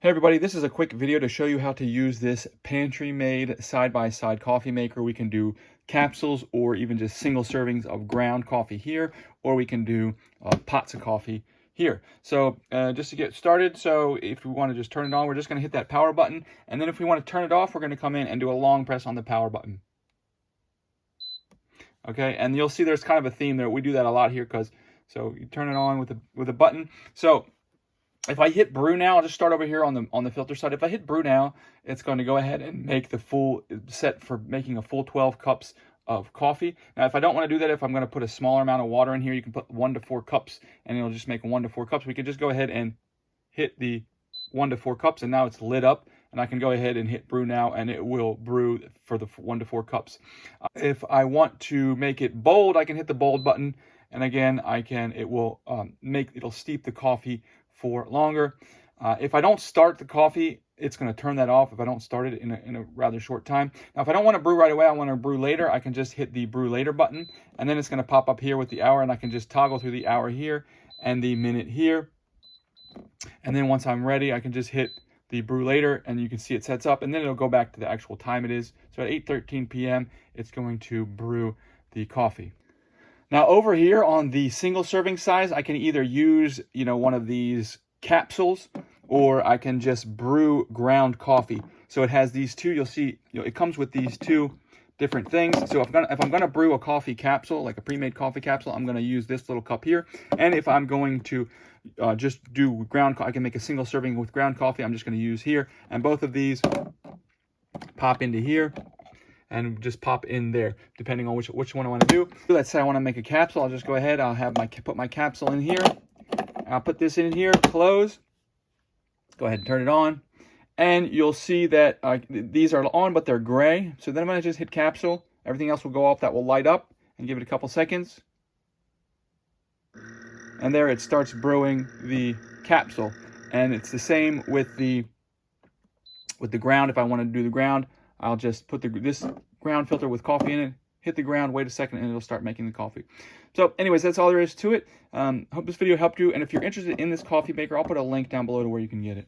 Hey everybody, this is a quick video to show you how to use this PantryMade side-by-side coffee maker. We can do capsules or even just single servings of ground coffee here, or we can do pots of coffee here. So just to get started, so if we want to just turn it on, we're just going to hit that power button. And then if we want to turn it off, we're going to come in and do a long press on the power button. Okay, and you'll see there's kind of a theme there. We do that a lot here so you turn it on with a button. So if I hit brew now, I'll just start over here on the filter side. If I hit brew now, it's going to go ahead and make the full set for making a full 12 cups of coffee. Now, if I don't want to do that, if I'm going to put a smaller amount of water in here, you can put 1 to 4 cups, and it'll just make 1 to 4 cups. We can just go ahead and hit the 1 to 4 cups, and now it's lit up. And I can go ahead and hit brew now, and it will brew for the 1 to 4 cups. If I want to make it bold, I can hit the bold button, and again, it'll steep the coffee for longer. If I don't start the coffee, it's going to turn that off if I don't start it in a rather short time. Now, if I don't want to brew right away, I want to brew later, I can just hit the brew later button, and then it's going to pop up here with the hour, and I can just toggle through the hour here and the minute here. And then once I'm ready, I can just hit the brew later, and you can see it sets up, and then it'll go back to the actual time it is. So at 8:13 p.m., it's going to brew the coffee. Now over here on the single serving size, I can either use, one of these capsules, or I can just brew ground coffee. So it has these two, you'll see, it comes with these two different things. So if I'm gonna brew a coffee capsule, like a pre-made coffee capsule, I'm gonna use this little cup here. And if I'm going to just do ground coffee, I can make a single serving with ground coffee, I'm just gonna use here. And both of these pop into here and just pop in there, depending on which one I want to do. Let's say I want to make a capsule. I'll just go ahead. I'll put my capsule in here. I'll put this in here. Close. Go ahead and turn it on, and you'll see that these are on, but they're gray. So then I'm going to just hit capsule. Everything else will go off. That will light up, and give it a couple seconds. And there it starts brewing the capsule. And it's the same with the ground. If I want to do the ground, I'll just put this ground filter with coffee in it, hit the ground, wait a second, and it'll start making the coffee. So anyways, that's all there is to it. Hope this video helped you. And if you're interested in this coffee maker, I'll put a link down below to where you can get it.